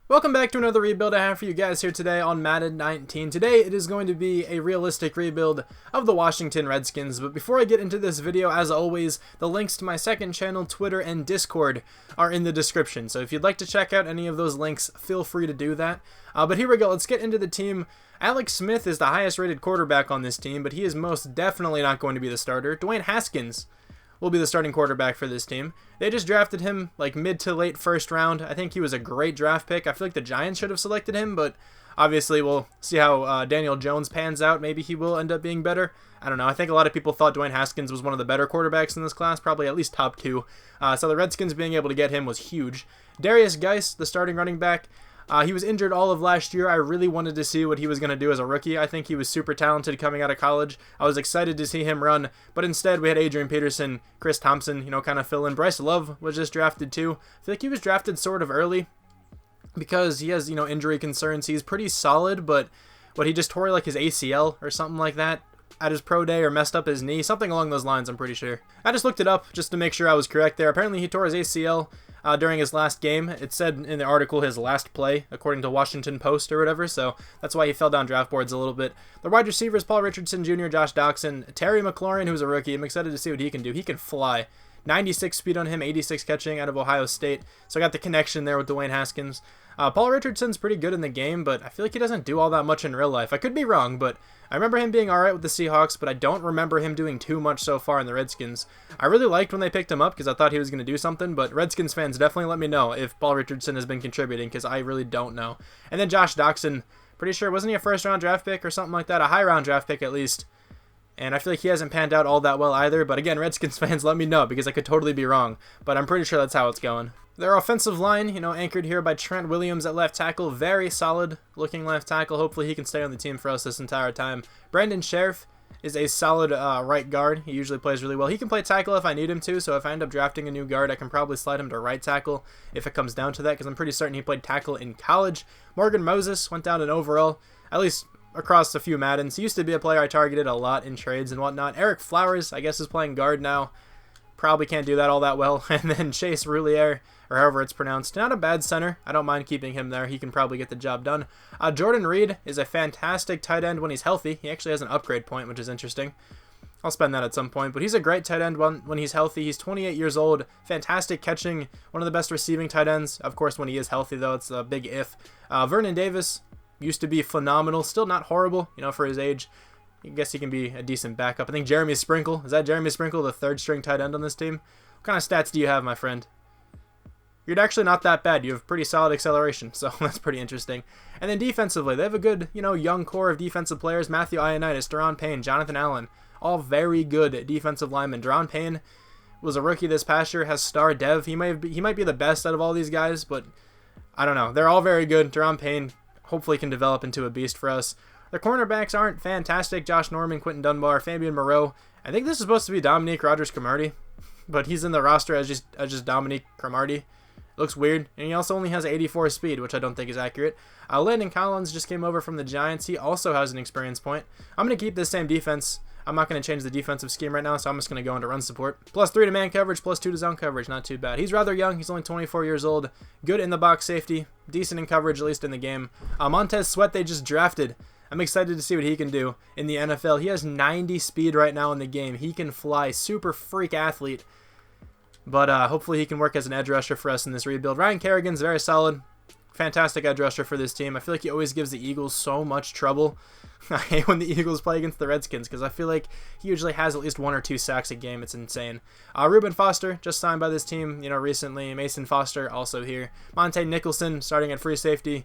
Welcome back to another rebuild I have for you guys here today on Madden 19. Today it is going to be a realistic rebuild of the Washington Redskins, but before I get into this video, as always, the links to my second channel, Twitter, and Discord are in the description, so if you'd like to check out any of those links, feel free to do that. But here we go, let's get into the team. Alex Smith is the highest rated quarterback on this team, but he is most definitely not going to be the starter. Dwayne Haskins will be the starting quarterback for this team. They just drafted him like mid to late first round. I think he was a great draft pick. I feel like the Giants should have selected him, but obviously we'll see how Daniel Jones pans out. Maybe he will end up being better. I don't know. I think a lot of people thought Dwayne Haskins was one of the better quarterbacks in this class, probably at least top two. So the Redskins being able to get him was huge. Derrius Guice, the starting running back, he was injured all of last year. I really wanted to see what he was going to do as a rookie. I think he was super talented coming out of college. I was excited to see him run, but instead we had Adrian Peterson, Chris Thompson, kind of fill in. Bryce Love was just drafted too. I feel like he was drafted sort of early because he has, injury concerns. He's pretty solid, but he just tore like his ACL or something like that at his pro day, or messed up his knee, something along those lines, I'm pretty sure. I just looked it up just to make sure I was correct there. Apparently he tore his ACL during his last game. It said in the article his last play, according to Washington Post or whatever, so that's why he fell down draft boards a little bit. The wide receivers, Paul Richardson Jr., Josh Doxson, Terry McLaurin, who's a rookie. I'm excited to see what he can do. He can fly. 96 speed on him, 86 catching out of Ohio State, so I got the connection there with Dwayne Haskins. Paul Richardson's pretty good in the game, but I feel like he doesn't do all that much in real life. I could be wrong, but I remember him being alright with the Seahawks, but I don't remember him doing too much so far in the Redskins. I really liked when they picked him up because I thought he was going to do something, but Redskins fans, definitely let me know if Paul Richardson has been contributing, because I really don't know. And then Josh Doxson, pretty sure, wasn't he a first-round draft pick or something like that? A high-round draft pick at least. And I feel like he hasn't panned out all that well either, but again, Redskins fans, let me know, because I could totally be wrong, but I'm pretty sure that's how it's going. Their offensive line, anchored here by Trent Williams at left tackle. Very solid looking left tackle. Hopefully he can stay on the team for us this entire time. Brandon Sheriff is a solid right guard. He usually plays really well. He can play tackle if I need him to, so if I end up drafting a new guard, I can probably slide him to right tackle if it comes down to that, because I'm pretty certain he played tackle in college. Morgan Moses went down in overall, at least across a few Maddens. He used to be a player I targeted a lot in trades and whatnot. Eric Flowers, I guess, is playing guard now. Probably can't do that all that well. And then Chase Roulier, or however it's pronounced, not a bad center. I don't mind keeping him there. He can probably get the job done. Jordan Reed is a fantastic tight end when he's healthy. He actually has an upgrade point, which is interesting. I'll spend that at some point, but he's a great tight end when he's healthy. He's 28 years old, fantastic catching, one of the best receiving tight ends. Of course, when he is healthy, though, it's a big if. Vernon Davis used to be phenomenal, still not horrible, for his age. I guess he can be a decent backup. I think Jeremy Sprinkle, is that Jeremy Sprinkle, the third string tight end on this team? What kind of stats do you have, my friend? You're actually not that bad. You have pretty solid acceleration, so that's pretty interesting. And then defensively, they have a good, young core of defensive players. Matthew Ioannidis, Daron Payne, Jonathan Allen, all very good defensive linemen. Daron Payne was a rookie this past year, has star dev. He might be the best out of all these guys, but I don't know. They're all very good. Daron Payne hopefully can develop into a beast for us. The cornerbacks aren't fantastic. Josh Norman, Quentin Dunbar, Fabian Moreau. I think this is supposed to be Dominique Rodgers-Cromartie, but he's in the roster as just Dominique Cromartie. Looks weird, and he also only has 84 speed, which I don't think is accurate. Landon Collins just came over from the Giants. He also has an experience point. I'm going to keep this same defense. I'm not going to change the defensive scheme right now, so I'm just going to go into run support. +3 to man coverage, +2 to zone coverage. Not too bad. He's rather young. He's only 24 years old. Good in the box safety. Decent in coverage, at least in the game. Montez Sweat, they just drafted. I'm excited to see what he can do in the NFL. He has 90 speed right now in the game. He can fly. Super freak athlete. But hopefully he can work as an edge rusher for us in this rebuild. Ryan Kerrigan's very solid. Fantastic edge rusher for this team. I feel like he always gives the Eagles so much trouble. I hate when the Eagles play against the Redskins because I feel like he usually has at least 1 or 2 sacks a game. It's insane. Reuben Foster, just signed by this team, recently. Mason Foster, also here. Monte Nicholson, starting at free safety.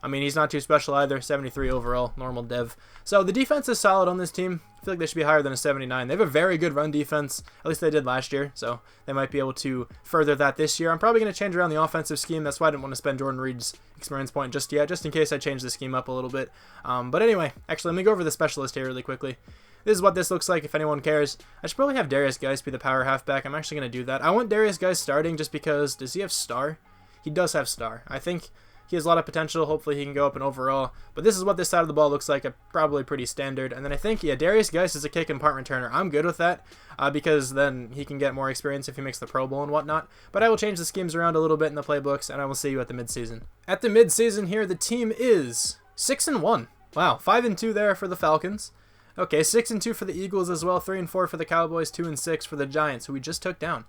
I mean, he's not too special either. 73 overall, normal dev. So the defense is solid on this team. I feel like they should be higher than a 79. They have a very good run defense. At least they did last year. So they might be able to further that this year. I'm probably going to change around the offensive scheme. That's why I didn't want to spend Jordan Reed's experience point just yet, just in case I change the scheme up a little bit. But anyway, actually, let me go over the specialist here really quickly. This is what this looks like if anyone cares. I should probably have Derrius Guice be the power halfback. I'm actually going to do that. I want Derrius Guice starting just because, does he have star? He does have star. I think He has a lot of potential. Hopefully he can go up in overall. But this is what this side of the ball looks like. Probably pretty standard. And then I think, yeah, Derrius Guice is a kick and punt returner. I'm good with that because then he can get more experience if he makes the Pro Bowl and whatnot. But I will change the schemes around a little bit in the playbooks, and I will see you at the midseason. At the midseason here, the team is 6-1. Wow, 5-2 there for the Falcons. Okay, 6-2 for the Eagles as well. 3-4 for the Cowboys. 2-6 for the Giants, who we just took down.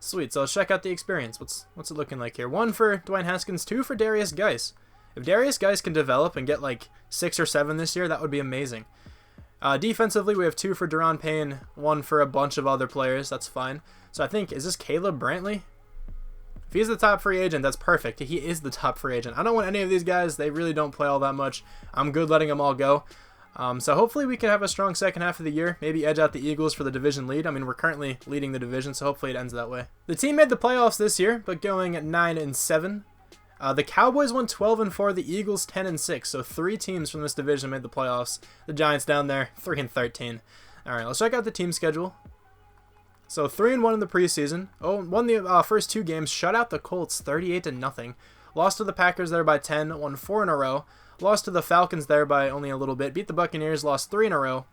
Sweet, so let's check out the experience. What's it looking like here? 1 for Dwayne Haskins, 2 for Derrius Guice. If Derrius Guice can develop and get like 6 or 7 this year, that would be amazing. Defensively, we have 2 for Deron Payne, 1 for a bunch of other players. That's fine. So I think, is this Caleb Brantley? If he's the top free agent, that's perfect. He is the top free agent. I don't want any of these guys. They really don't play all that much. I'm good letting them all go. So hopefully we can have a strong second half of the year, maybe edge out the Eagles for the division lead. I mean, we're currently leading the division, so hopefully it ends that way. The team made the playoffs this year, but going at 9-7. The Cowboys won 12-4, the Eagles 10-6, so 3 teams from this division made the playoffs. The Giants down there, 3-13. All right, let's check out the team schedule. So 3-1 in the preseason. Oh, won the first 2 games, shut out the Colts 38-0. Lost to the Packers there by 10, won 4 in a row. Lost to the Falcons there by only a little bit. Beat the Buccaneers, lost 3 in a row,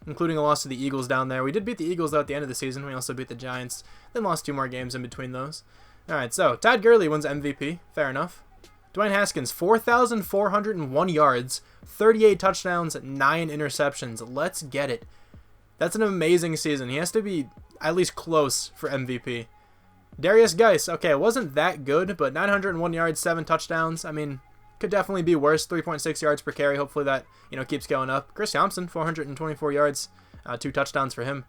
including a loss to the Eagles down there. We did beat the Eagles, though, at the end of the season. We also beat the Giants, then lost 2 more games in between those. All right, so Todd Gurley wins MVP. Fair enough. Dwayne Haskins, 4,401 yards, 38 touchdowns, 9 interceptions. Let's get it. That's an amazing season. He has to be at least close for MVP. Derrius Guice, okay, it wasn't that good, but 901 yards, 7 touchdowns. I mean, could definitely be worse. 3.6 yards per carry. Hopefully that, keeps going up. Chris Thompson, 424 yards, 2 touchdowns for him.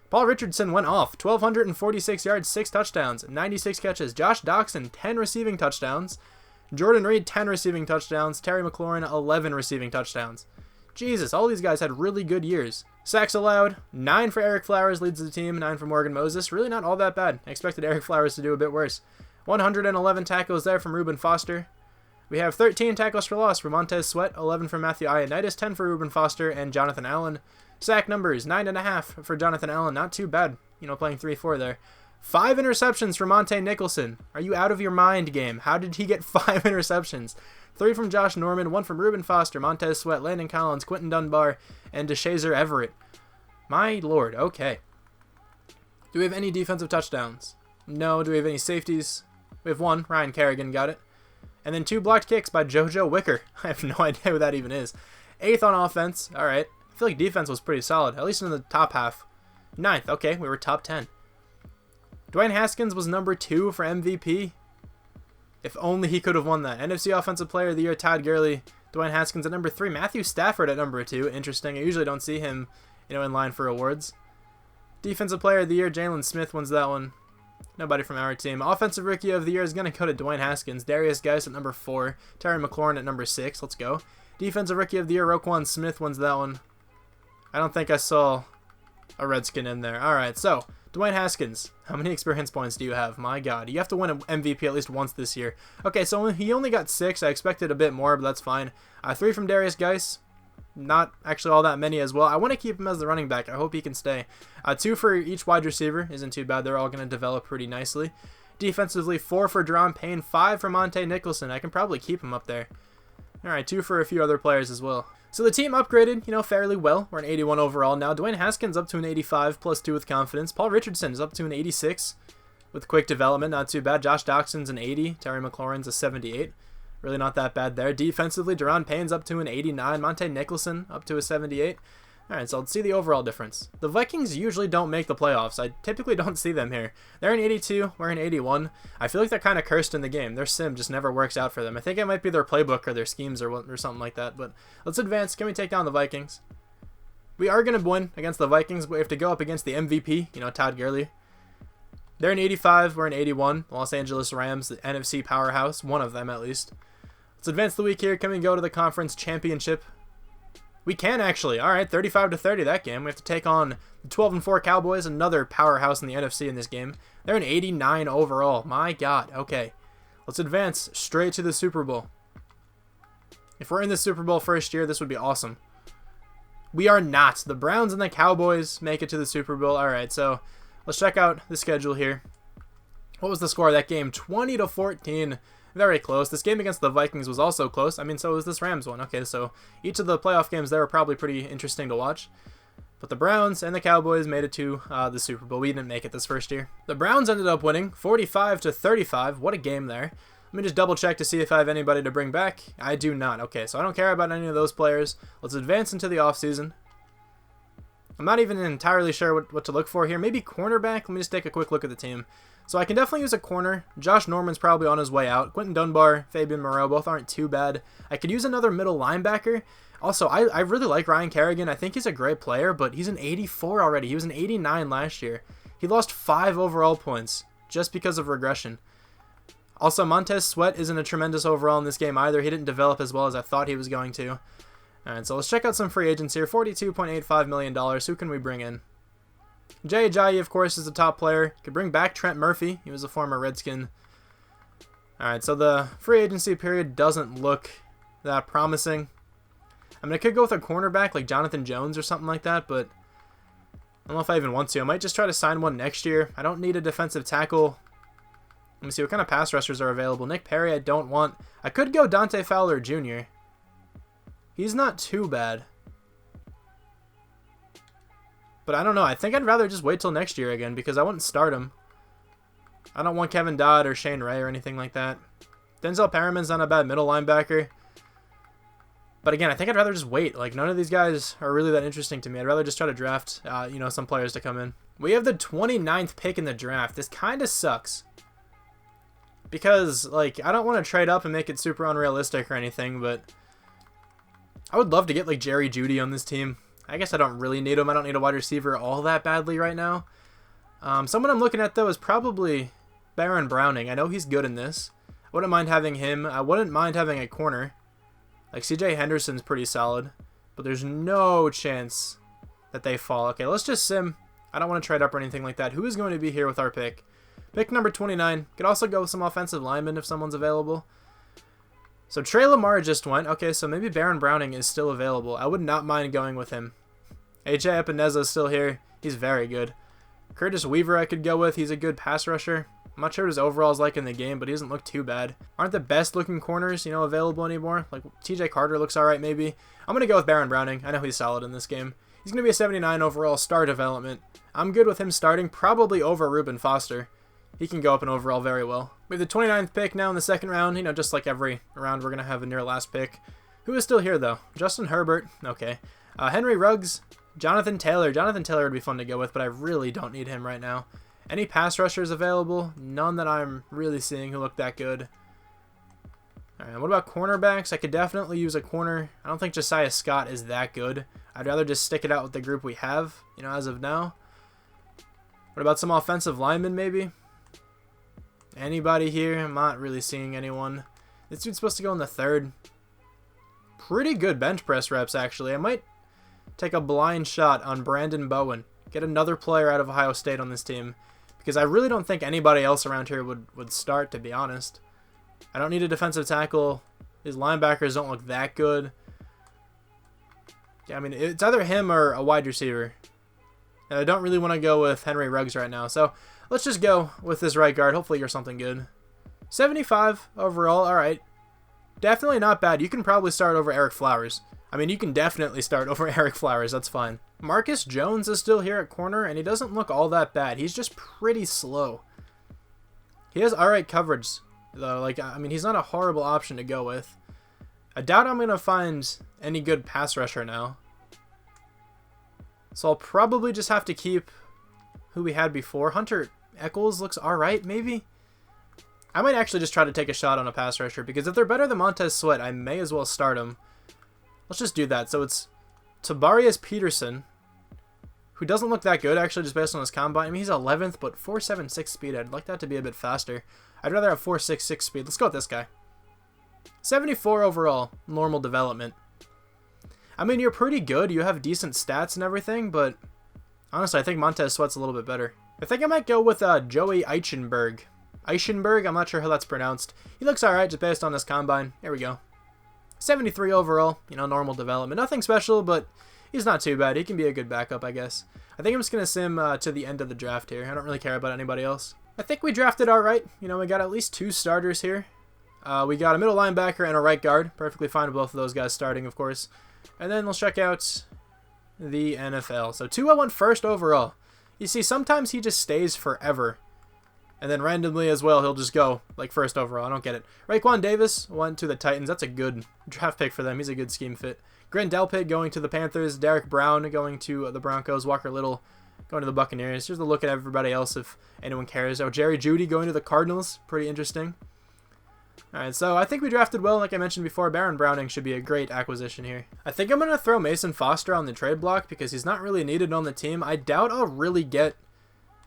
Paul Richardson went off. 1,246 yards, 6 touchdowns, 96 catches. Josh Doxson, 10 receiving touchdowns. Jordan Reed, 10 receiving touchdowns. Terry McLaurin, 11 receiving touchdowns. Jesus, all these guys had really good years. Sacks allowed, 9 for Eric Flowers, leads the team, 9 for Morgan Moses. Really not all that bad. I expected Eric Flowers to do a bit worse. 111 tackles there from Reuben Foster. We have 13 tackles for loss for Montez Sweat, 11 for Matthew Ioannidis, 10 for Reuben Foster and Jonathan Allen. Sack numbers, 9.5 for Jonathan Allen. Not too bad, playing 3-4 there. 5 interceptions for Monte Nicholson. Are you out of your mind, game? How did he get 5 interceptions? 3 from Josh Norman, 1 from Reuben Foster, Montez Sweat, Landon Collins, Quentin Dunbar, and DeShazer Everett. My lord, okay. Do we have any defensive touchdowns? No. Do we have any safeties? We have 1. Ryan Kerrigan got it. And then 2 blocked kicks by JoJo Wicker. I have no idea who that even is. 8th on offense. All right. I feel like defense was pretty solid, at least in the top half. 9th. Okay, we were top 10. Dwayne Haskins was number 2 for MVP. If only he could have won that. NFC Offensive Player of the Year, Todd Gurley. Dwayne Haskins at number 3. Matthew Stafford at number 2. Interesting. I usually don't see him, in line for awards. Defensive Player of the Year, Jalen Smith wins that one. Nobody from our team. Offensive Rookie of the Year is going to go to Dwayne Haskins. Derrius Guice at number 4. Terry McLaurin at number 6. Let's go. Defensive Rookie of the Year, Roquan Smith wins that one. I don't think I saw a Redskin in there. All right, so Dwayne Haskins. How many experience points do you have? My God. You have to win an MVP at least once this year. Okay, so he only got 6. I expected a bit more, but that's fine. 3 from Derrius Guice. Not actually all that many as well. I want to keep him as the running back. I hope he can stay. 2 for each wide receiver. Isn't too bad. They're all going to develop pretty nicely. Defensively, 4 for Deron Payne, 5 for Monte Nicholson. I can probably keep him up there. All right, 2 for a few other players as well. So the team upgraded, fairly well. We're an 81 overall now. Dwayne Haskins up to an 85, plus 2 with confidence. Paul Richardson is up to an 86 with quick development. Not too bad. Josh Doxson's an 80. Terry McLaurin's a 78. Really not that bad there. Defensively, Deron Payne's up to an 89. Monte Nicholson up to a 78. All right, so let's see the overall difference. The Vikings usually don't make the playoffs. I typically don't see them here. They're in 82. We're in 81. I feel like they're kind of cursed in the game. Their sim just never works out for them. I think it might be their playbook or their schemes or something like that. But let's advance. Can we take down the Vikings? We are going to win against the Vikings, but we have to go up against the MVP, Todd Gurley. They're in 85. We're in 81. Los Angeles Rams, the NFC powerhouse. One of them, at least. Let's advance the week here. Can we go to the conference championship? We can actually. All right, 35-30 that game. We have to take on the 12-4 Cowboys, another powerhouse in the NFC in this game. They're an 89 overall. My God. Okay, let's advance straight to the Super Bowl. If we're in the Super Bowl first year, this would be awesome. We are not. The Browns and the Cowboys make it to the Super Bowl. All right, so let's check out the schedule here. What was the score of that game? 20-14. very close. This game against the Vikings was also close. I mean, so was this Rams one. Okay, so each of the playoff games there were probably pretty interesting to watch. But the Browns and the Cowboys made it to the Super Bowl. We didn't make it this first year. The Browns ended up winning 45-35. What a game there. Let me just double check to see if I have anybody to bring back. I do not. Okay, so I don't care about any of those players. Let's advance into the offseason. I'm not even entirely sure what to look for here. Maybe cornerback? Let me just take a quick look at the team. So I can definitely use a corner. Josh Norman's probably on his way out. Quentin Dunbar, Fabian Moreau, both aren't too bad. I could use another middle linebacker. Also, I really like Ryan Kerrigan. I think he's a great player, but he's an 84 already. He was an 89 last year. He lost 5 overall points just because of regression. Also, Montez Sweat isn't a tremendous overall in this game either. He didn't develop as well as I thought he was going to. Alright, so let's check out some free agents here. $42.85 million. Who can we bring in? Jay Ajayi, of course, is the top player. Could bring back Trent Murphy. He was a former Redskin. Alright, so the free agency period doesn't look that promising. I mean, I could go with a cornerback like Jonathan Jones or something like that, but I don't know if I even want to. I might just try to sign one next year. I don't need a defensive tackle. Let me see what kind of pass rushers are available. Nick Perry, I don't want. I could go Dante Fowler Jr. He's not too bad. But I don't know. I think I'd rather just wait till next year again because I wouldn't start him. I don't want Kevin Dodd or Shane Ray or anything like that. Denzel Perriman's not a bad middle linebacker. But again, I think I'd rather just wait. Like, none of these guys are really that interesting to me. I'd rather just try to draft, some players to come in. We have the 29th pick in the draft. This kind of sucks. Because, like, I don't want to trade up and make it super unrealistic or anything, but I would love to get, like, Jerry Jeudy on this team. I guess I don't really need him. I don't need a wide receiver all that badly right now. Someone I'm looking at, though, is probably Baron Browning. I know he's good in this. I wouldn't mind having him. I wouldn't mind having a corner. Like, CJ Henderson's pretty solid, but there's no chance that they fall. Okay, let's just sim. I don't want to trade up or anything like that. Who is going to be here with our pick? Pick number 29. Could also go with some offensive linemen if someone's available. So Trey Lamar just went. Okay, so maybe Baron Browning is still available. I would not mind going with him. AJ Epineza is still here. He's very good. Curtis Weaver I could go with. He's a good pass rusher. I'm not sure what his overall is like in the game, but he doesn't look too bad. Aren't the best looking corners, available anymore? Like, TJ Carter looks alright maybe. I'm going to go with Baron Browning. I know he's solid in this game. He's going to be a 79 overall star development. I'm good with him starting, probably over Reuben Foster. He can go up in overall very well. We have the 29th pick now in the second round. Just like every round, we're going to have a near last pick. Who is still here, though? Justin Herbert. Okay. Henry Ruggs. Jonathan Taylor. Jonathan Taylor would be fun to go with, but I really don't need him right now. Any pass rushers available? None that I'm really seeing who look that good. Alright, what about cornerbacks? I could definitely use a corner. I don't think Josiah Scott is that good. I'd rather just stick it out with the group we have, as of now. What about some offensive linemen, maybe? Anybody here? I'm not really seeing anyone. This dude's supposed to go in the third. Pretty good bench press reps, actually. I might take a blind shot on Brandon Bowen. Get another player out of Ohio State on this team. Because I really don't think anybody else around here would start, to be honest. I don't need a defensive tackle. His linebackers don't look that good. Yeah, I mean, it's either him or a wide receiver. And I don't really want to go with Henry Ruggs right now. So let's just go with this right guard. Hopefully you're something good. 75 overall. All right. Definitely not bad. You can probably start over Eric Flowers. I mean, you can definitely start over Eric Flowers. That's fine. Marcus Jones is still here at corner, and he doesn't look all that bad. He's just pretty slow. He has alright coverage, though. Like, I mean, he's not a horrible option to go with. I doubt I'm going to find any good pass rusher now. So I'll probably just have to keep who we had before. Hunter Echols looks alright, maybe? I might actually just try to take a shot on a pass rusher, because if they're better than Montez Sweat, I may as well start him. Let's just do that. So it's Tabarius Peterson, who doesn't look that good, actually, just based on his combine. I mean, he's 11th, but 4.76 speed. I'd like that to be a bit faster. I'd rather have 4.66 speed. Let's go with this guy. 74 overall, normal development. I mean, you're pretty good. You have decent stats and everything, but honestly, I think Montez Sweat's a little bit better. I think I might go with Joey Eichenberg. Eichenberg, I'm not sure how that's pronounced. He looks alright, just based on his combine. Here we go. 73 overall, normal development. Nothing special, but he's not too bad. He can be a good backup, I guess. I think I'm just going to sim to the end of the draft here. I don't really care about anybody else. I think we drafted alright. We got at least 2 starters here. We got a middle linebacker and a right guard. Perfectly fine with both of those guys starting, of course. And then let's check out the NFL. So Tua went first overall. You see, sometimes he just stays forever. And then randomly as well, he'll just go like first overall. I don't get it. Raekwon Davis went to the Titans. That's a good draft pick for them. He's a good scheme fit. Grant Delpit going to the Panthers. Derek Brown going to the Broncos. Walker Little going to the Buccaneers. Here's a look at everybody else if anyone cares. Oh, Jerry Jeudy going to the Cardinals. Pretty interesting. Alright, so I think we drafted well. Like I mentioned before, Baron Browning should be a great acquisition here. I think I'm going to throw Mason Foster on the trade block because he's not really needed on the team. I doubt I'll really get,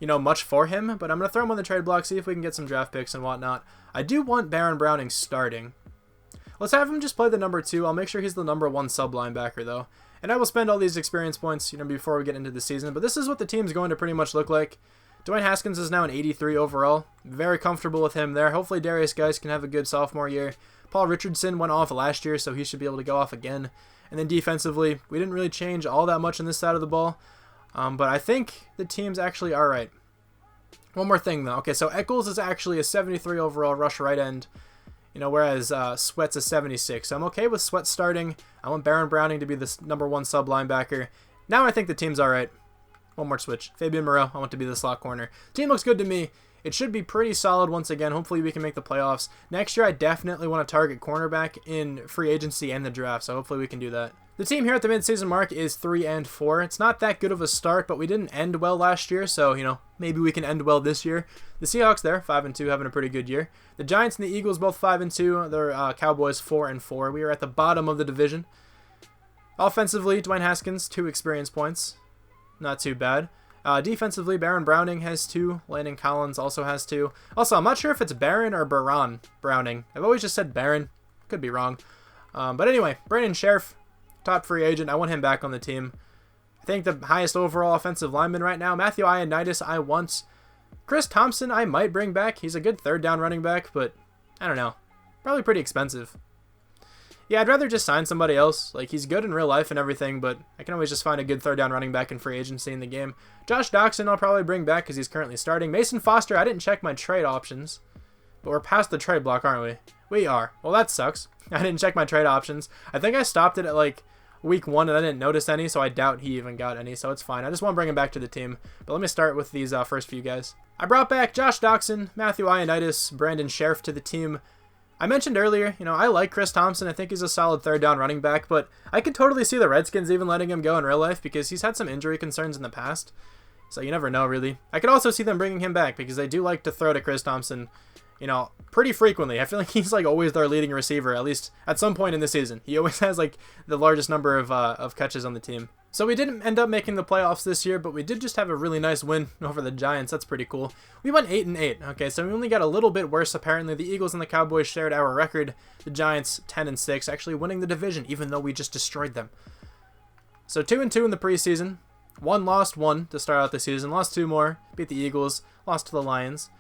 much for him, but I'm going to throw him on the trade block, see if we can get some draft picks and whatnot. I do want Baron Browning starting. Let's have him just play the number 2. I'll make sure he's the number 1 sub linebacker, though. And I will spend all these experience points, before we get into the season. But this is what the team's going to pretty much look like. Dwayne Haskins is now an 83 overall. Very comfortable with him there. Hopefully Derrius Guice can have a good sophomore year. Paul Richardson went off last year, so he should be able to go off again. And then defensively, we didn't really change all that much on this side of the ball. But I think the team's actually alright. One more thing, though. Okay, so Eccles is actually a 73 overall rush right end. Whereas Sweat's a 76. So I'm okay with Sweat starting. I want Baron Browning to be the number 1 sub linebacker. Now I think the team's alright. One more switch. Fabian Moreau, I want to be the slot corner. Team looks good to me. It should be pretty solid once again. Hopefully we can make the playoffs. Next year I definitely want to target cornerback in free agency and the draft, so hopefully we can do that. The team here at the midseason mark is 3-4. It's not that good of a start, but we didn't end well last year, so, maybe we can end well this year. The Seahawks there, 5-2, having a pretty good year. The Giants and the Eagles both 5-2. They're Cowboys 4-4. We are at the bottom of the division. Offensively, Dwayne Haskins, 2 experience points. Not too bad. Defensively, Baron Browning has 2. Landon Collins also has 2. Also, I'm not sure if it's Baron or Baron Browning. I've always just said Baron. Could be wrong. But anyway, Brandon Sheriff, top free agent. I want him back on the team. I think the highest overall offensive lineman right now. Matthew Ioannidis, I want. Chris Thompson, I might bring back. He's a good third down running back, but I don't know. Probably pretty expensive. Yeah, I'd rather just sign somebody else. Like, he's good in real life and everything, but I can always just find a good third down running back in free agency in the game. Josh Doxson I'll probably bring back because he's currently starting. Mason Foster, I didn't check my trade options, but we're past the trade block, aren't we? We are. Well, that sucks. I didn't check my trade options. I think I stopped it at, like, week 1 and I didn't notice any, so I doubt he even got any, so it's fine. I just want to bring him back to the team. But let me start with these first few guys. I brought back Josh Doxson, Matthew Ioannidis, Brandon Sheriff to the team. I mentioned earlier, I like Chris Thompson. I think he's a solid third down running back, but I could totally see the Redskins even letting him go in real life because he's had some injury concerns in the past. So you never know, really. I could also see them bringing him back because they do like to throw to Chris Thompson, pretty frequently. I feel like he's like always their leading receiver, at least at some point in the season. He always has like the largest number of catches on the team. So we didn't end up making the playoffs this year, but we did just have a really nice win over the Giants. That's pretty cool. We went 8-8. Okay, so we only got a little bit worse. Apparently, the Eagles and the Cowboys shared our record. The Giants 10-6, actually winning the division, even though we just destroyed them. So 2-2 in the preseason. Lost 1 to start out the season. Lost 2 more. Beat the Eagles. Lost to the Lions.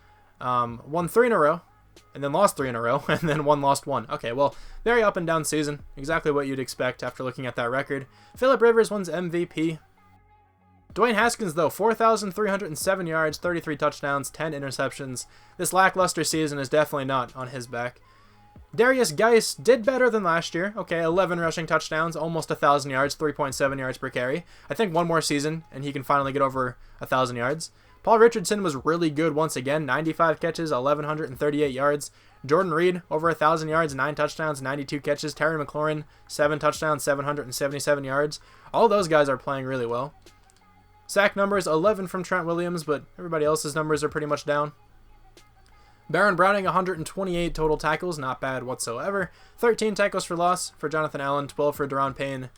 Won 3 in a row. And then lost 3 in a row, and then lost 1. Okay, well, very up and down season. Exactly what you'd expect after looking at that record. Phillip Rivers wins MVP. Dwayne Haskins, though, 4,307 yards, 33 touchdowns, 10 interceptions. This lackluster season is definitely not on his back. Derrius Guice did better than last year. Okay, 11 rushing touchdowns, almost 1,000 yards, 3.7 yards per carry. I think one more season, and he can finally get over 1,000 yards. Paul Richardson was really good once again, 95 catches, 1,138 yards. Jordan Reed, over 1,000 yards, 9 touchdowns, 92 catches. Terry McLaurin, 7 touchdowns, 777 yards. All those guys are playing really well. Sack numbers, 11 from Trent Williams, but everybody else's numbers are pretty much down. Baron Browning, 128 total tackles, not bad whatsoever. 13 tackles for loss for Jonathan Allen, 12 for Daron Payne.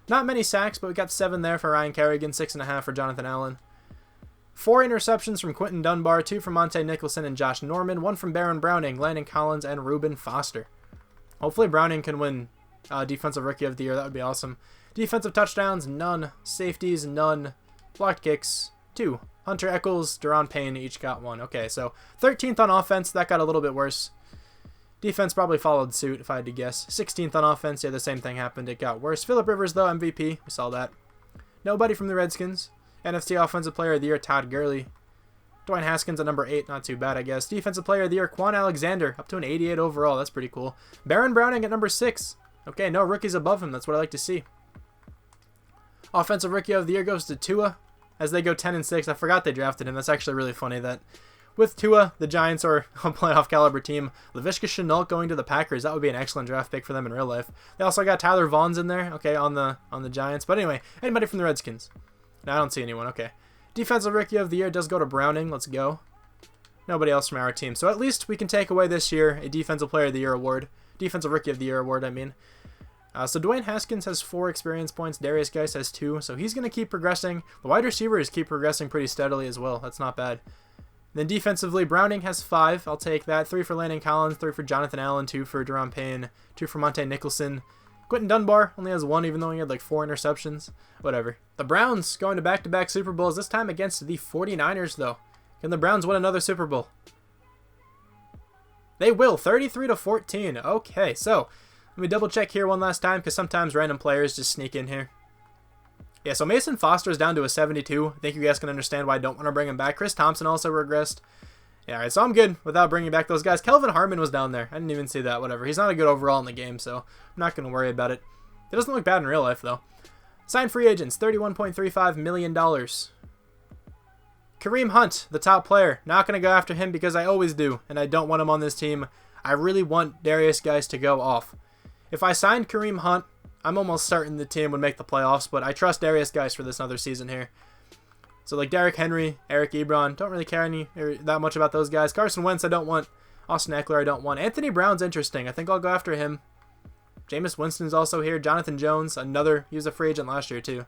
Not many sacks, but we got 7 there for Ryan Kerrigan, 6.5 for Jonathan Allen. 4 interceptions from Quentin Dunbar, 2 from Monte Nicholson and Josh Norman, 1 from Baron Browning, Landon Collins, and Reuben Foster. Hopefully Browning can win Defensive Rookie of the Year. That would be awesome. Defensive touchdowns, none. Safeties, none. Blocked kicks, 2. Hunter Eccles, Daron Payne each got 1. Okay, so 13th on offense. That got a little bit worse. Defense probably followed suit, if I had to guess. 16th on offense. Yeah, the same thing happened. It got worse. Phillip Rivers, though, MVP. We saw that. Nobody from the Redskins. NFC Offensive Player of the Year, Todd Gurley. Dwayne Haskins at number 8, not too bad, I guess. Defensive Player of the Year, Quan Alexander, up to an 88 overall. That's pretty cool. Baron Browning at number 6. Okay, no rookies above him. That's what I like to see. Offensive Rookie of the Year goes to Tua, as they go 10-6. I forgot they drafted him. That's actually really funny that with Tua, the Giants are a playoff caliber team. Laviska Shenault going to the Packers. That would be an excellent draft pick for them in real life. They also got Tyler Vaughn's in there, okay, on the Giants. But anyway, anybody from the Redskins? No, I don't see anyone. Okay. Defensive Rookie of the Year does go to Browning. Let's go. Nobody else from our team. So at least we can take away this year a Defensive Player of the Year award. Defensive Rookie of the Year award, I mean. So Dwayne Haskins has 4 experience points. Derrius Guice has 2. So he's going to keep progressing. The wide receivers keep progressing pretty steadily as well. That's not bad. Then defensively, Browning has 5. I'll take that. 3 for Landon Collins, 3 for Jonathan Allen, 2 for Deron Payne, 2 for Monte Nicholson. Quentin Dunbar only has 1, even though he had like 4 interceptions. Whatever. The Browns going to back-to-back Super Bowls, this time against the 49ers, though. Can the Browns win another Super Bowl? They will. 33-14. Okay, so let me double-check here one last time, because sometimes random players just sneak in here. Yeah, so Mason Foster is down to a 72. I think you guys can understand why I don't want to bring him back. Chris Thompson also regressed. Yeah, all right, so I'm good without bringing back those guys. Kelvin Harmon was down there. I didn't even see that. Whatever. He's not a good overall in the game, so I'm not going to worry about it. It doesn't look bad in real life, though. Signed free agents, $31.35 million. Kareem Hunt, the top player. Not going to go after him because I always do, and I don't want him on this team. I really want Derrius Guice to go off. If I signed Kareem Hunt, I'm almost certain the team would make the playoffs, but I trust Derrius Guice for this other season here. So like Derrick Henry, Eric Ebron, don't really care that much about those guys. Carson Wentz, I don't want. Austin Eckler, I don't want. Anthony Brown's interesting. I think I'll go after him. Jameis Winston's also here. Jonathan Jones, he was a free agent last year too.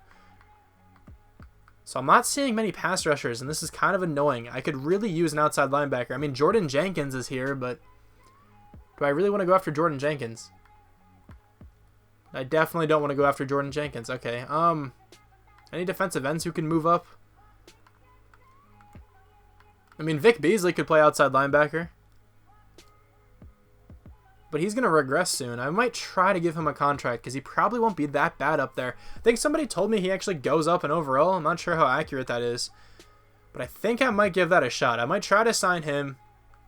So I'm not seeing many pass rushers, and this is kind of annoying. I could really use an outside linebacker. I mean, Jordan Jenkins is here, but do I really want to go after Jordan Jenkins? I definitely don't want to go after Jordan Jenkins. Okay, any defensive ends who can move up? I mean, Vic Beasley could play outside linebacker. But he's going to regress soon. I might try to give him a contract because he probably won't be that bad up there. I think somebody told me he actually goes up in overall. I'm not sure how accurate that is. But I think I might give that a shot. I might try to sign him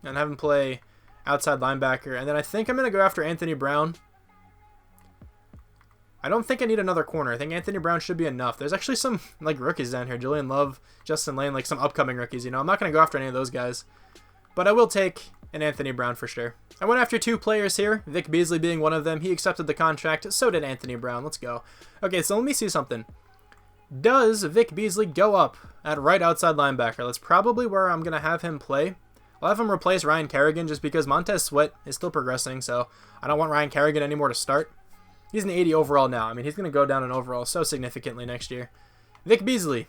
and have him play outside linebacker. And then I think I'm going to go after Anthony Brown. I don't think I need another corner. I think Anthony Brown should be enough. There's actually some like rookies down here. Julian Love, Justin Lane, like some upcoming rookies. You know, I'm not going to go after any of those guys. But I will take an Anthony Brown for sure. I went after 2 players here, Vic Beasley being one of them. He accepted the contract. So did Anthony Brown. Let's go. Okay, so let me see something. Does Vic Beasley go up at right outside linebacker? That's probably where I'm going to have him play. I'll have him replace Ryan Kerrigan just because Montez Sweat is still progressing. So I don't want Ryan Kerrigan anymore to start. He's an 80 overall now. I mean, he's going to go down in overall so significantly next year. Vic Beasley.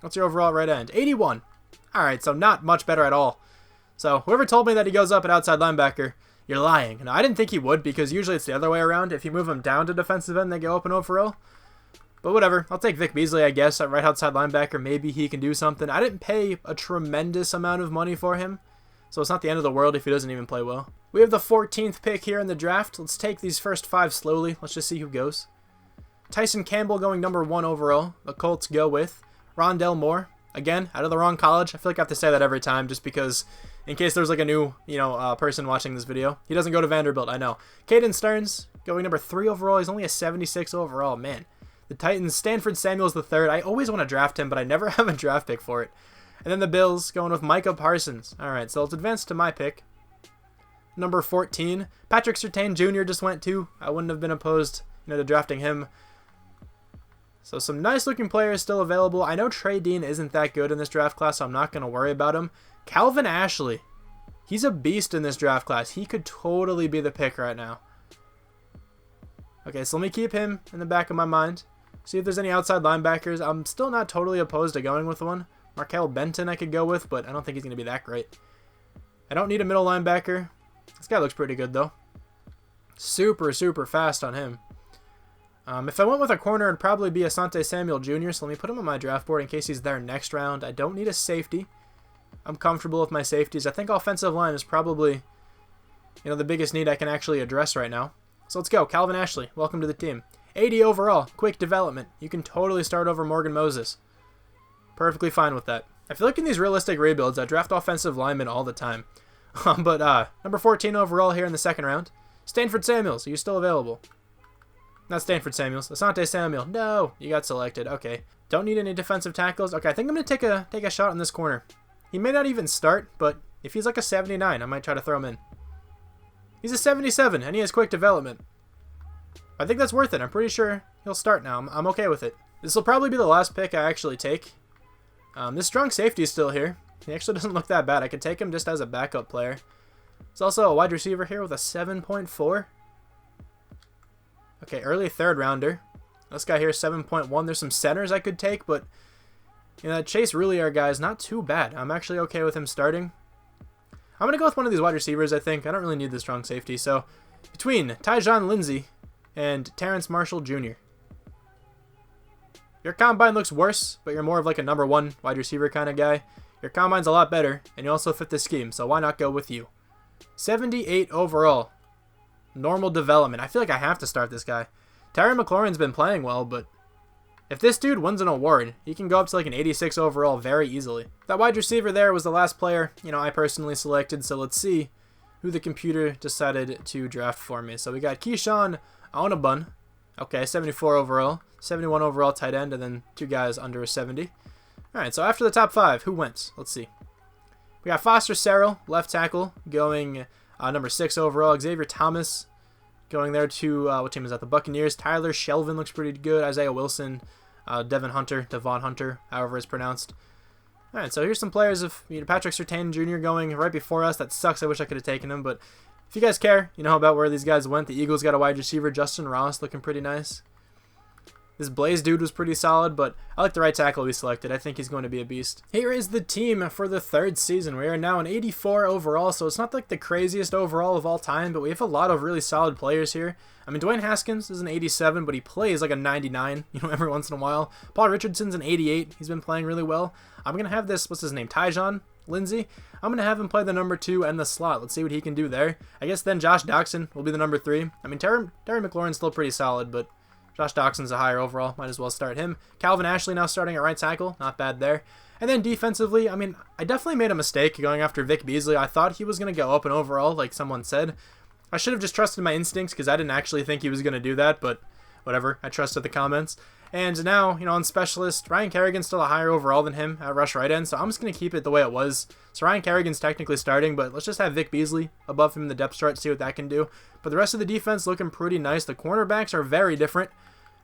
What's your overall right end? 81. All right, so not much better at all. So whoever told me that he goes up at outside linebacker, you're lying. No, I didn't think he would because usually it's the other way around. If you move him down to defensive end, they go up in overall. But whatever. I'll take Vic Beasley, I guess, at right outside linebacker. Maybe he can do something. I didn't pay a tremendous amount of money for him, so it's not the end of the world if he doesn't even play well. We have the 14th pick here in the draft. Let's take these first 5 slowly. Let's just see who goes. Tyson Campbell going number 1 overall. The Colts go with Rondell Moore. Again, out of the wrong college. I feel like I have to say that every time just because in case there's like a new, person watching this video. He doesn't go to Vanderbilt, I know. Caden Stearns going number 3 overall. He's only a 76 overall. Man, the Titans, Stanford Samuels III. I always want to draft him, but I never have a draft pick for it. And then the Bills going with Micah Parsons. All right, so let's advance to my pick. Number 14, Patrick Surtain Jr. just went to. I wouldn't have been opposed, to drafting him. So some nice looking players still available. I know Trey Dean isn't that good in this draft class, so I'm not going to worry about him. Calvin Ashley. He's a beast in this draft class. He could totally be the pick right now. Okay, so let me keep him in the back of my mind. See if there's any outside linebackers. I'm still not totally opposed to going with one. Markel Benton I could go with, but I don't think he's going to be that great. I don't need a middle linebacker. This guy looks pretty good, though. Super, super fast on him. If I went with a corner, it'd probably be Asante Samuel Jr., so let me put him on my draft board in case he's there next round. I don't need a safety. I'm comfortable with my safeties. I think offensive line is probably, the biggest need I can actually address right now. So let's go. Calvin Ashley, welcome to the team. 80 overall, quick development. You can totally start over Morgan Moses. Perfectly fine with that. I feel like in these realistic rebuilds, I draft offensive linemen all the time. But number 14 overall here in the second round, Stanford Samuels. Are you still available? Not Stanford Samuels. Asante Samuel. No, you got selected. Okay. Don't need any defensive tackles. Okay, I think I'm going to take a shot on this corner. He may not even start, but if he's like a 79, I might try to throw him in. He's a 77, and he has quick development. I think that's worth it. I'm pretty sure he'll start now. I'm okay with it. This will probably be the last pick I actually take. This strong safety is still here. He actually doesn't look that bad. I could take him just as a backup player. There's also a wide receiver here with a 7.4. Okay, early third rounder. This guy here, 7.1. There's some centers I could take, but you know, that Chase Roulier guy is not too bad. I'm actually okay with him starting. I'm going to go with one of these wide receivers, I think. I don't really need the strong safety. So, between Tyjon Lindsey and Terrence Marshall Jr. Your combine looks worse, but you're more of like a number 1 wide receiver kind of guy. Your combine's a lot better, and you also fit the scheme, so why not go with you? 78 overall. Normal development. I feel like I have to start this guy. Terry McLaurin's been playing well, but if this dude wins an award, he can go up to like an 86 overall very easily. That wide receiver there was the last player, you know, I personally selected, so let's see who the computer decided to draft for me. So we got Keyshawn Onabun. Okay, 74 overall, 71 overall tight end, and then 2 guys under a 70. Alright, so after the top 5, who went? Let's see. We got Foster Sarrell, left tackle, going number 6 overall. Xavier Thomas going there to, what team is that? The Buccaneers. Tyler Shelvin looks pretty good. Isaiah Wilson, Devon Hunter, however it's pronounced. Alright, so here's some players of Patrick Surtain Jr. going right before us. That sucks. I wish I could have taken him, but if you guys care, you know about where these guys went. The Eagles got a wide receiver, Justin Ross, looking pretty nice. This Blaze dude was pretty solid, but I like the right tackle we selected. I think he's going to be a beast. Here is the team for the 3rd season. We are now an 84 overall, so it's not like the craziest overall of all time, but we have a lot of really solid players here. I mean, Dwayne Haskins is an 87, but he plays like a 99, you know, every once in a while. Paul Richardson's an 88. He's been playing really well. I'm going to have this, what's his name, Tyjon Lindsey. I'm going to have him play the number 2 and the slot. Let's see what he can do there. I guess then Josh Doxson will be the number 3. I mean, Terry McLaurin's still pretty solid, but Josh Doxson's a higher overall. Might as well start him. Calvin Ashley now starting at right tackle. Not bad there. And then defensively, I mean, I definitely made a mistake going after Vic Beasley. I thought he was going to go up in overall, like someone said. I should have just trusted my instincts because I didn't actually think he was going to do that, but whatever. I trusted the comments. And now, you know, on specialist, Ryan Kerrigan's still a higher overall than him at rush right end, so I'm just going to keep it the way it was. So Ryan Kerrigan's technically starting, but let's just have Vic Beasley above him in the depth chart, see what that can do. But the rest of the defense looking pretty nice. The cornerbacks are very different.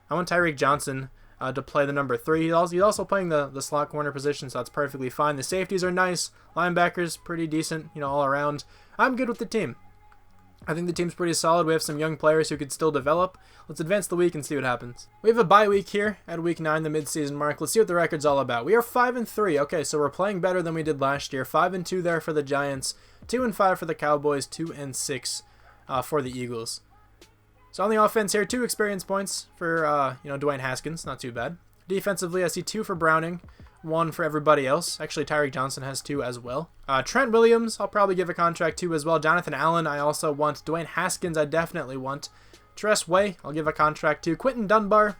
I want Tyreek Johnson to play the number 3. He's also playing the slot corner position, so that's perfectly fine. The safeties are nice. Linebackers, pretty decent, you know, all around. I'm good with the team. I think the team's pretty solid. We have some young players who could still develop. Let's advance the week and see what happens. We have a bye week here at week 9, the midseason mark. Let's see what the record's all about. We are 5-3. Okay, so we're playing better than we did last year. 5-2 there for the Giants. 2-5 for the Cowboys. 2-6 for the Eagles. So on the offense here, 2 experience points for you know, Dwayne Haskins. Not too bad. Defensively, I see 2 for Browning. 1 for everybody else. Actually, Tyreek Johnson has 2 as well. Trent Williams, I'll probably give a contract to as well. Jonathan Allen, I also want. Dwayne Haskins, I definitely want. Tress Way, I'll give a contract to. Quentin Dunbar,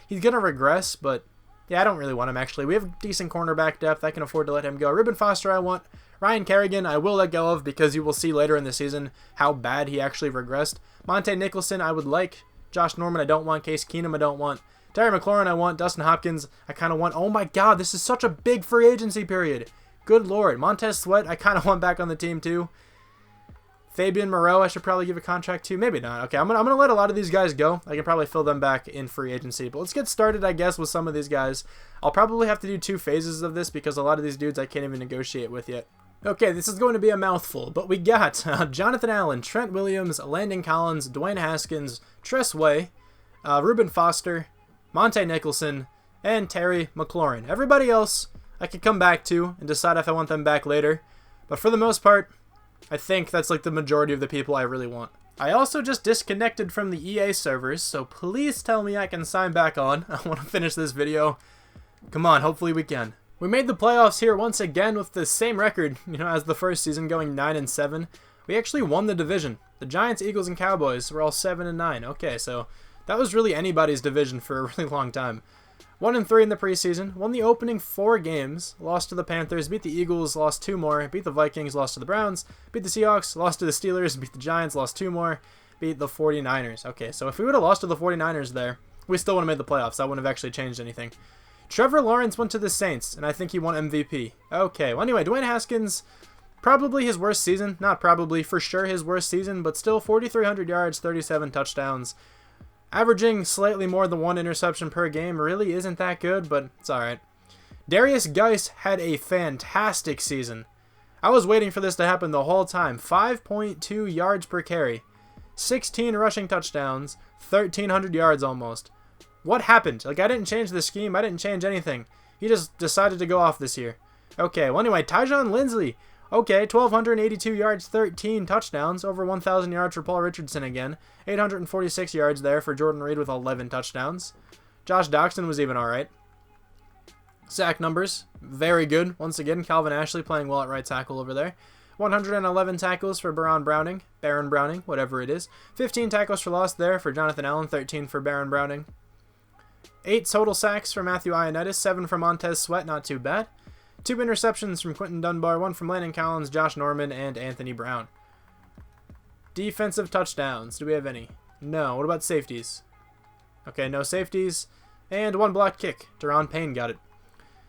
he's going to regress, but yeah, I don't really want him actually. We have decent cornerback depth. I can afford to let him go. Reuben Foster, I want. Ryan Kerrigan, I will let go of because you will see later in the season how bad he actually regressed. Monte Nicholson, I would like. Josh Norman, I don't want. Case Keenum, I don't want. Terry McLaurin, I want. Dustin Hopkins, I kind of want. Oh my god, this is such a big free agency period. Good lord. Montez Sweat, I kind of want back on the team too. Fabian Moreau, I should probably give a contract to. Maybe not. Okay, I'm gonna let a lot of these guys go. I can probably fill them back in free agency. But let's get started, I guess, with some of these guys. I'll probably have to do 2 phases of this because a lot of these dudes I can't even negotiate with yet. Okay, this is going to be a mouthful, but we got Jonathan Allen, Trent Williams, Landon Collins, Dwayne Haskins, Tress Way, Reuben Foster, Monte Nicholson, and Terry McLaurin. Everybody else I could come back to and decide if I want them back later. But for the most part, I think that's like the majority of the people I really want. I also just disconnected from the EA servers, so please tell me I can sign back on. I want to finish this video. Come on, hopefully we can. We made the playoffs here once again with the same record, you know, as the first season, going 9-7. We actually won the division. The Giants, Eagles, and Cowboys were all 7-9. Okay, so that was really anybody's division for a really long time. 1-3 in the preseason, won the opening 4 games, lost to the Panthers, beat the Eagles, lost 2 more, beat the Vikings, lost to the Browns, beat the Seahawks, lost to the Steelers, beat the Giants, lost 2 more, beat the 49ers. Okay, so if we would have lost to the 49ers there, we still would have made the playoffs. That wouldn't have actually changed anything. Trevor Lawrence went to the Saints, and I think he won MVP. Okay, well anyway, Dwayne Haskins, probably his worst season. Not probably, for sure his worst season, but still 4,300 yards, 37 touchdowns. Averaging slightly more than 1 interception per game really isn't that good, but it's alright. Derrius Guice had a fantastic season. I was waiting for this to happen the whole time. 5.2 yards per carry. 16 rushing touchdowns. 1,300 yards almost. What happened? Like, I didn't change the scheme. I didn't change anything. He just decided to go off this year. Okay, well anyway, Tyjon Linsley. Okay, 1,282 yards, 13 touchdowns, over 1,000 yards for Paul Richardson again. 846 yards there for Jordan Reed with 11 touchdowns. Josh Doxson was even alright. Sack numbers, very good. Once again, Calvin Ashley playing well at right tackle over there. 111 tackles for Baron Browning, whatever it is. 15 tackles for loss there for Jonathan Allen, 13 for Baron Browning. 8 total sacks for Matthew Ioannidis, 7 for Montez Sweat, not too bad. 2 interceptions from Quentin Dunbar, 1 from Landon Collins, Josh Norman, and Anthony Brown. Defensive touchdowns. Do we have any? No. What about safeties? Okay, no safeties. And 1 blocked kick. Deron Payne got it.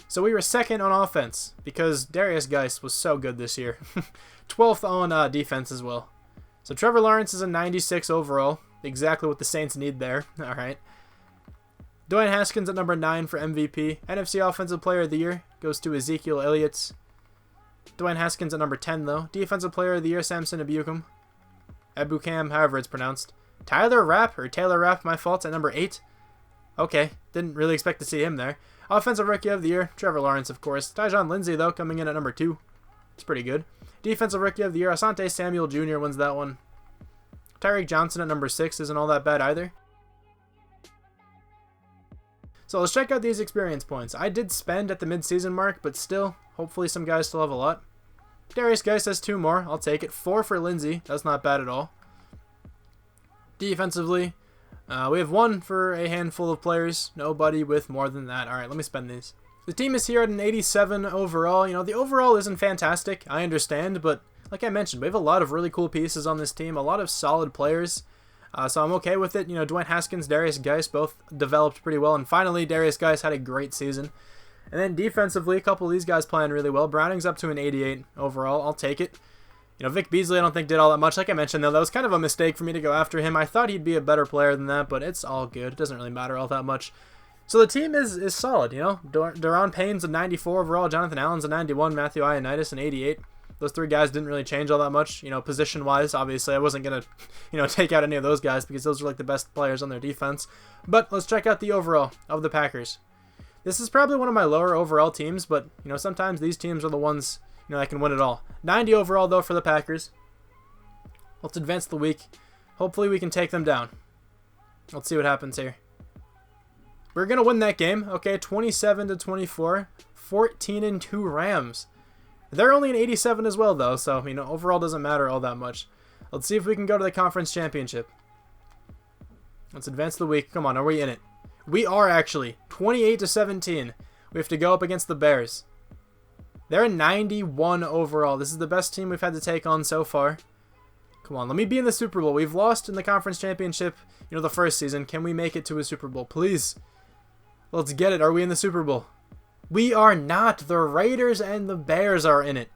So we were second on offense because Derrius Guice was so good this year. 12th on defense as well. So Trevor Lawrence is a 96 overall. Exactly what the Saints need there. All right. Dwayne Haskins at number 9 for MVP. NFC Offensive Player of the Year goes to Ezekiel Elliott. Dwayne Haskins at number 10, though. Defensive Player of the Year, Samson Ebukam, however it's pronounced. Taylor Rapp, my fault, at number 8. Okay, didn't really expect to see him there. Offensive Rookie of the Year, Trevor Lawrence, of course. Tyjon Lindsey, though, coming in at number 2. It's pretty good. Defensive Rookie of the Year, Asante Samuel Jr. wins that one. Tyreek Johnson at number 6 isn't all that bad either. So let's check out these experience points. I did spend at the mid-season mark, but still, hopefully some guys still have a lot. Derrius Guice has 2 more. I'll take it. 4 for Lindsey. That's not bad at all. Defensively, we have 1 for a handful of players. Nobody with more than that. All right, let me spend these. The team is here at an 87 overall. You know, the overall isn't fantastic. I understand, but like I mentioned, we have a lot of really cool pieces on this team. A lot of solid players. So I'm okay with it. You know, Dwayne Haskins, Derrius Guice both developed pretty well. And finally, Derrius Guice had a great season. And then defensively, a couple of these guys playing really well. Browning's up to an 88 overall. I'll take it. You know, Vic Beasley I don't think did all that much. Like I mentioned, though, that was kind of a mistake for me to go after him. I thought he'd be a better player than that, but it's all good. It doesn't really matter all that much. So the team is solid, you know. Deron Payne's a 94 overall. Jonathan Allen's a 91. Matthew Ioannidis an 88. Those 3 guys didn't really change all that much, you know, position-wise. Obviously, I wasn't going to, you know, take out any of those guys because those are like the best players on their defense. But let's check out the overall of the Packers. This is probably one of my lower overall teams, but, you know, sometimes these teams are the ones, you know, that can win it all. 90 overall, though, for the Packers. Let's advance the week. Hopefully we can take them down. Let's see what happens here. We're going to win that game. Okay, 27-24. 14-2 Rams. They're only an 87 as well, though, so, you know, overall doesn't matter all that much. Let's see if we can go to the conference championship. Let's advance the week. Come on, are we in it? We are, actually. 28-17. We have to go up against the Bears. They're a 91 overall. This is the best team we've had to take on so far. Come on, let me be in the Super Bowl. We've lost in the conference championship, you know, the first season. Can we make it to a Super Bowl? Please. Let's get it. Are we in the Super Bowl? We are not. The Raiders and the Bears are in it.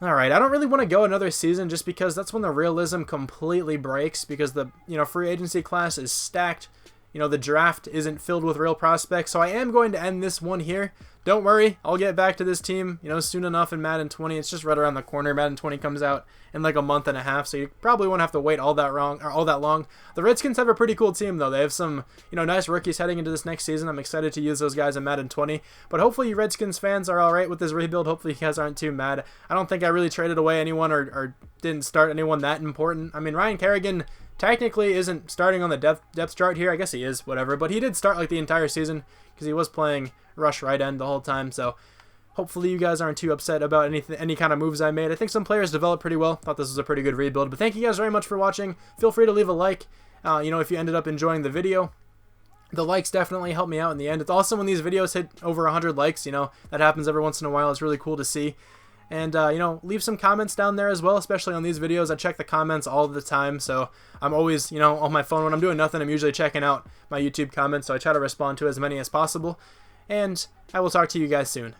Alright, I don't really want to go another season just because that's when the realism completely breaks because the, you know, free agency class is stacked. You know, the draft isn't filled with real prospects, so I am going to end this one here. Don't worry, I'll get back to this team, you know, soon enough in Madden 20. It's just right around the corner. Madden 20 comes out in like a month and a half, so you probably won't have to wait all that long. The Redskins have a pretty cool team, though. They have some, you know, nice rookies heading into this next season. I'm excited to use those guys in Madden 20. But hopefully you Redskins fans are all right with this rebuild. Hopefully you guys aren't too mad. I don't think I really traded away anyone or didn't start anyone that important. I mean, Ryan Kerrigan technically isn't starting on the depth chart here. I guess he is, whatever. But he did start like the entire season because he was playing rush right end the whole time. So hopefully you guys aren't too upset about any kind of moves I made. I think some players developed pretty well. Thought this was a pretty good rebuild. But thank you guys very much for watching. Feel free to leave a like, you know, if you ended up enjoying the video. The likes definitely help me out in the end. It's awesome when these videos hit over 100 likes, you know, that happens every once in a while. It's really cool to see. And, you know, leave some comments down there as well, especially on these videos. I check the comments all the time, so I'm always, you know, on my phone when I'm doing nothing. I'm usually checking out my YouTube comments, so I try to respond to as many as possible. And I will talk to you guys soon.